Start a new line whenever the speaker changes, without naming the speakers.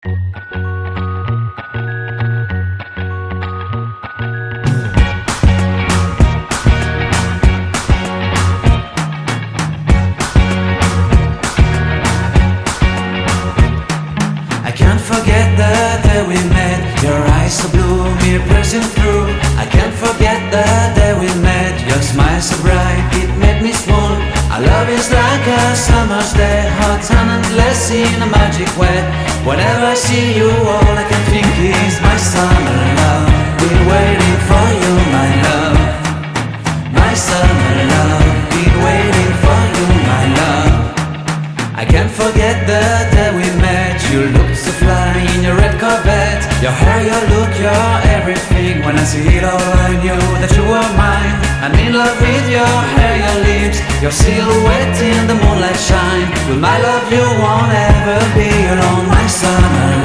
I can't forget the day we met. Your eyes so blue, me piercing through. I can't forget the day we met. Your smile so bright, it made me swoon. Our love is like a summer's day, hot and endless in a magic way. Whenever I see you, all I can think is my summer love. Been waiting for you, my love. My summer love. Been waiting for you, my love. I can't forget the day we met. You looked so fly in your red Corvette. Your hair, your look, your everything. When I see it all, I knew that you were mine. I'm in love with your hair, your lips, your silhouette in the moonlight shine. With my love you won't ever be alone, my summer